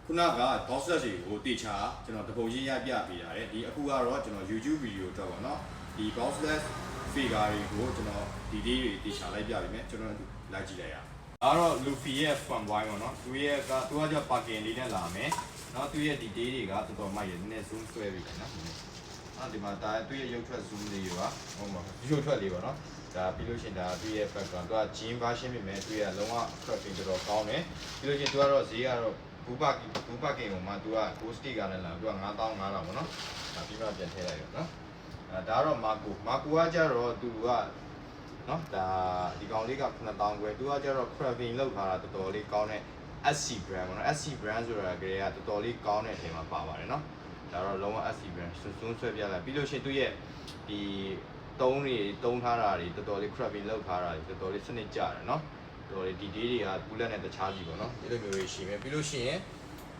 ခုနက box set တွေကိုတေချာကျွန်တော်တပုံချင်းရိုက်ပြပေးရတယ်ဒီအခုကတော့ကျွန်တော် YouTube video အတွက်ပေါ့နော်ဒီ box set figure တွေကိုကျွန်တော်ဒီလေးတွေတေချာလိုက်ပြပေးမယ်ကျွန်တော်လိုက်ကြည့်လိုက်ရအောင်ဒါတော့ Luffy ရဲ့ fun boy ပေါ့နော်သူကကျ parking လေးနဲ့လာမယ်နော်သူရဲ့ဒီ day တွေကတော်တော်မိုက်ရနည်းနည်း zoom ဆွဲပြီးတယ်နော်ဒီမှာဒါသူရဲ့ရုပ်ထွက် zoom လေးတွေကဟုတ်မှာရုပ်ထွက်လေးပေါ့နော်ဒါပြီးလို့ရှိရင်ဒါသူရဲ့ background သူက jean version ပြင်မယ်သူရဲ့လုံးဝ crafting တော်တော်ကောင်းတယ်ပြီးလို့ရှိရင်သူကတော့ဈေးကတော့ဘူပါကင်ကိုမှသူက ghost stick ကလည်းလာသူက9500ပေါ့နော်ဒါပြီးမှပြန်ထည့်လိုက်ရောနော်ဒါကတော့မာကိုကကြတော့သူကနော်ဒါဒီကောင်လေးက9000ကျွဲသူကကြတော့ crafting လောက်ထားတာတော်တော်လေးကောင်းတဲ့ SC brand ပေါ့နော် SC brand ဆိုတာကလေးကတော်တော်လေးကောင်းတဲ့အချိန်မှာပါပါတယ်နော်ဒါတော့လုံးဝ SC brand စွန်းဆွဲပြလိုက်ပြီးလို့ရှိရင်သူရဲ့ဒီတုံးထားတာတွေတော်တော်လေး crafting လောက်ထားတာတွေတော်တော်လေးစနစ်ကျတယ်နော်တော်လေးဒီ day တွေကဘူးလက်နဲ့တခြားစီပေါ့နော်ဒီလိုမျိုးတွေရှိမယ်ပြီးလို့ရှိရင်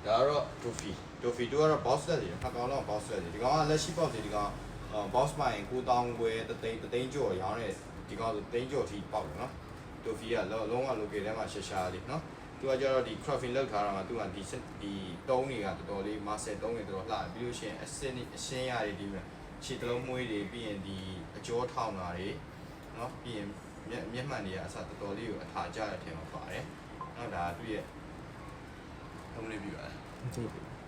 ဒါကတော့ trophy တို့ကတော့ box set တွေနှစ်ကောင်လောက် box set တွေဒီကောင်ကလက်ရှိ box တွေဒီကောင်box မိုင်9000ကျွဲတိန်းကျော်ရောင်းတဲ့ဒီကောင်ဆိုတိန်းကျော်ထိပေါက်တယ်နော် trophy ကလုံးဝ local ထဲမှာရှာလေးနော်သူကကြတော့ဒီ crafting လောက်ထားတာမှာသူကဒီတုံးတွေကတော်တော်လေး master တုံးတွေတော်တော်လှတယ်ပြီးလို့ရှိရင်အရှင်းရတွေဒီခြေတလုံးမွေးတွေပြီးရင်ဒီအကျော်ထောင်တာတွေနော်ပြီးရင်မျက်မှန်တွေကအစားတော်တော်လေးကိုအထာကျတဲ့အထင်မှာပါတယ်နော်ဒါသူ့ရဲ့ထုံးလေးပြပါတယ်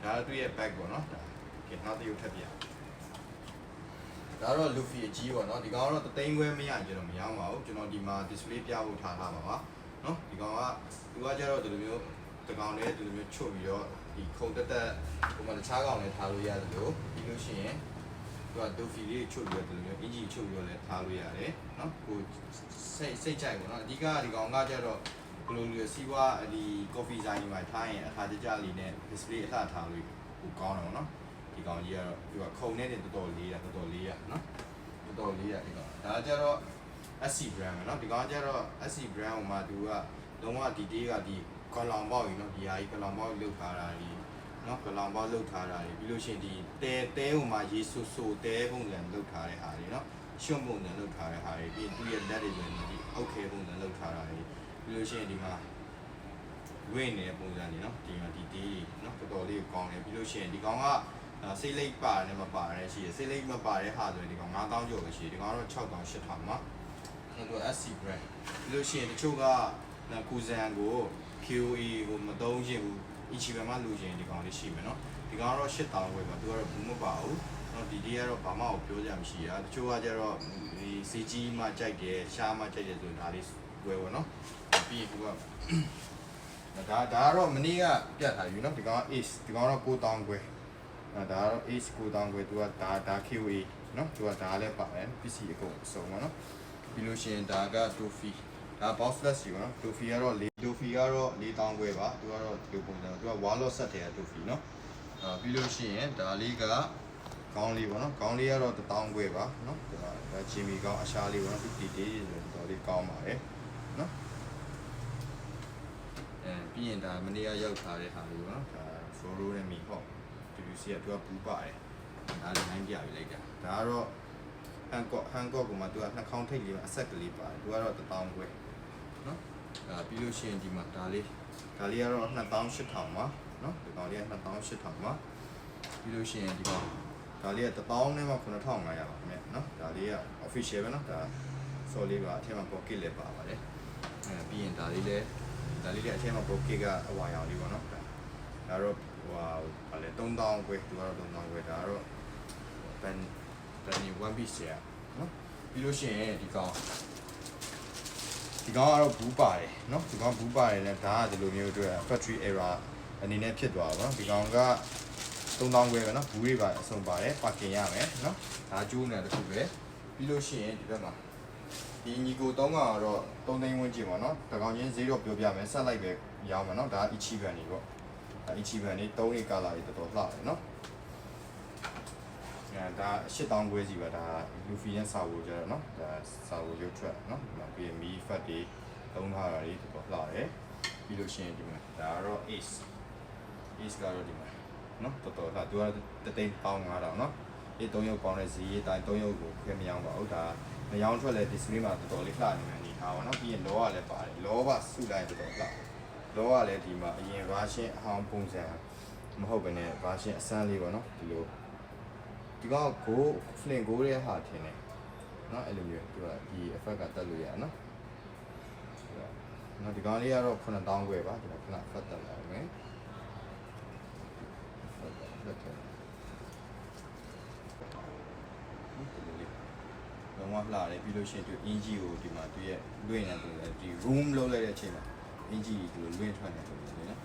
ဒါသူ့ရဲ့ bag ပေါ့နော်ဒါကဲနောက်တစ်ရုပ်ထပ်ပြဒါတော့ Luffy အကြီးပေါ့နော်ဒီကောင်ကတော့တသိန်းခွဲမရကျွန်တော်မရောင်းပါဘူးကျွန်တော်ဒီမှာ display ပြဖို့ထားပါနော်ဒီကောင်ကသူကကြတော့ဒီလိုမျိုးတကောင်လေးဒီလိုမျိုးချုပ်ပြီးတော့ဒီခုံတက်ဟိုမှာတခြားကောင်လေးထားလို့ရတယ်လို့ပြီးလို့ရှိရင်သူက Luffy လေးချုပ်ပြီးတော့ဒီလိုမျိုးအင်ဂျီချုပ်ပြီးတော့လည်းထားလို့ရတယ်နော်ကိုစိတ်ကြိုက်ပေါ့နော်အဓိကဒီကောင်ကကြတော့ဘလိုလိုစီးပွားဒီ coffee ဆိုင်တွေမှာထားရင်အခါကြလေးနဲ့ display အလှထားလို့ကိုကောင်းတယ်ပေါ့နော်ဒီကောင်ကြီးကတော့သူကခုံနဲ့တော်တော်လေးရနော်တော်တော်လေးရဒီကောင်ဒါကြတော့ SC brand ပဲเนาะဒီကောင်ကျတော့ SC brand ဟိုမှာသူကလုံးဝဒီ day ကဒီကလောင်ပေါက်ကြီးเนาะဒီဟာကြီးကလောင်ပေါက်လုတ်ထားတာကြီးเนาะကလောင်ပေါက်လုတ်ထားတာကြီးပြီးလို့ရှိရင်ဒီတဲဟိုမှာရေဆူတဲပုံစံလုတ်ထားတဲ့ဟာကြီးเนาะရှွန့်ပုံစံလုတ်ထားတဲ့ဟာကြီးပြီးသူ့ရဲ့လက်တွေဆိုရင်ဒီအောက်ခဲပုံစံလုတ်ထားတာကြီးပြီးလို့ရှိရင်ဒီမှာဝင်းနေတဲ့ပုံစံကြီးเนาะဒီမှာဒီ day เนาะတော်တော်လေးကောင်းတယ်ပြီးလို့ရှိရင်ဒီကောင်ကစိတ်လိပ်ပါတယ်မပါတယ်ရှိရစိတ်လိပ်မပါတဲ့ဟာဆိုရင်ဒီကောင်9000ကျော်ပဲရှိဒီကောင်ကတော့6000 8000မှာသူ SC brand ပြီးလို့ရှိရင်တချို့ကကူဇန်ကို QA ကိုမသုံးချင်ဘူး Ichiban မှာလိုချင်ဒီကောင်လေးရှိမယ်နော်ဒီကောင်ကတော့8000ဝယ်ပါသူကတော့ဘူးမပါဘူးနော်ဒီdayကတော့ဘာမှပြောကြမရှိရတချို့ကကျတော့ဒီစီကြီးမှကြိုက်တယ်ရှားမှကြိုက်တယ်ဆိုရင်ဒါလေးဝယ်ပေါ့နော်ပြီးရင်သူကဒါကတော့မနေ့ကပြတ်ထားပြီနော်ဒီကောင်က Ace ဒီကောင်ကတော့9000ခွဲဒါကတော့ Ace 9000ခွဲသူကဒါ QA နော်သူကဒါလည်းပါတယ် PC အကုန်အစုံပါနော်ပြီးလို့ရှိရင်ဒါက Tofi ဒါ box plus ကြီးပေါ့နော် Tofi ကတော့4000ခွဲပါသူကတော့ဒီပုံစံသူက wallet set ထဲက Tofi နော်ပြီးလို့ရှိရင်ဒါလေးကခေါင်းလေးပေါ့နော်ခေါင်းလေးကတော့1000ခွဲပါနော်ဒါဂျင်မီကောင်းအရှားလေးပေါ့နော်50 day ဆိုတော့တော်လေးကောင်းပါတယ်နော်ပြီးရင်ဒါမနေ့ကရောက်ထားတဲ့ဟာလေးပေါ့နော်ဒါ Zoro နဲ့မီဟော့ WC ကသူကပူပါတယ်ဒါလည်းနိုင်ပြပြလိုက်တာဒါကတော့ Hancock ကိုမှသူကနှာခေါင်းထိပ်လေးမှာအဆက်ကလေးပါတယ်သူကတော့1000ခွဲနော်ပြီးလို့ရှိရင်ဒီမှာဒါလေးကတော့2800ပါနော်ဒီကောင်လေးက2800ပါပြီးလို့ရှိရင်ဒီကောင်ဒါလေးက1000နဲ့မှ9500ပါခင်ဗျနော်ဒါလေးက official ပဲနော်ဒါ solid ပါအထက်မှာ pocket လည်းပါပါတယ်ပြီးရင်ဒါလေးလည်းအထက်မှာ pocket ကအဝါရောင်လေးပေါ့နော်ဒါတော့ဟိုဟာလေ3000ခွဲသူကတော့3000ခွဲဒါကတော့ဘန်ဒီ one piece ရနော်ပြီးလို့ရှိရင်ဒီကောင်ကတော့ဘူးပါတယ်နော်ဒီကောင်ဘူးပါတယ်လဲဒါကဒီလိုမျိုးအတွက် factory error အနေနဲ့ဖြစ်သွားပါတော့ဒီကောင်က3000ခွဲပဲနော်ဘူးတွေပါအဆုံးပါတယ် parking ရမယ်နော်ဒါကျိုးနေတခုပဲပြီးလို့ရှိရင်ဒီဘက်မှာဒီညီကို3ကောင်ကတော့3သိန်းဝန်းကျင်ပါနော်တကောင်ချင်းဈေးတော့ပြောပြမယ်ဆက်လိုက်ပဲရောင်းမယ်နော်ဒါ Ichiban နေပေါ့Ichiban နေ3နှစ်ကာလာကြီးတော်တော်လှတယ်နော်ဒါ8000ခွဲစီပါဒါ Luffy နဲ့စာဝိုကြတော့เนาะဒါစာဝိုရုပ်ထွက်เนาะဒီမှာပြီးမီဖတ်တွေသုံးထားတာတွေတော်တော်လှတယ်ပြီးလို့ရှိရင်ဒီမှာဒါကတော့ Ace ကတော့ဒီမှာเนาะတော်တော်လှသူက3,500เนาะဒီ3ရုပ်ပေါင်းတဲ့ဈေးအတိုင်း3ရုပ်ကိုခဲမရောင်းပါဘူးဒါမရောင်းထွက်လဲ display မှာတော်တော်လေးလှနေမှအနေထားပါเนาะပြီးရင်လောကလည်းပါတယ်လောကစုလိုက်တော်တော်လှ လောကလည်းဒီမှာအရင် version အဟောင်းပုံစံမဟုတ်ဘဲနဲ့ version အစမ်းလေးပေါ့နော်ဒီလိုဒီကောင် go flint go ရဲ့ဟာထင်တယ်နော်အဲ့လိုမျိုးသူကဒီ effect ကတက်လို့ရနော်နော်ဒီကောင်လေးကတော့9000ကျွဲပါကျွန်တော်ခဏဖတ်တက်လာမယ်လုံးဝလှတယ်ပြီးလို့ရှိရင်သူအင်ဂျီကိုဒီမှာသူရဲ့လွှင့်နေတယ်ဒီ room လောက်လိုက်တဲ့အချိန်မှာအင်ဂျီဒီလိုလွှင့်ထွက်နေတယ်နော်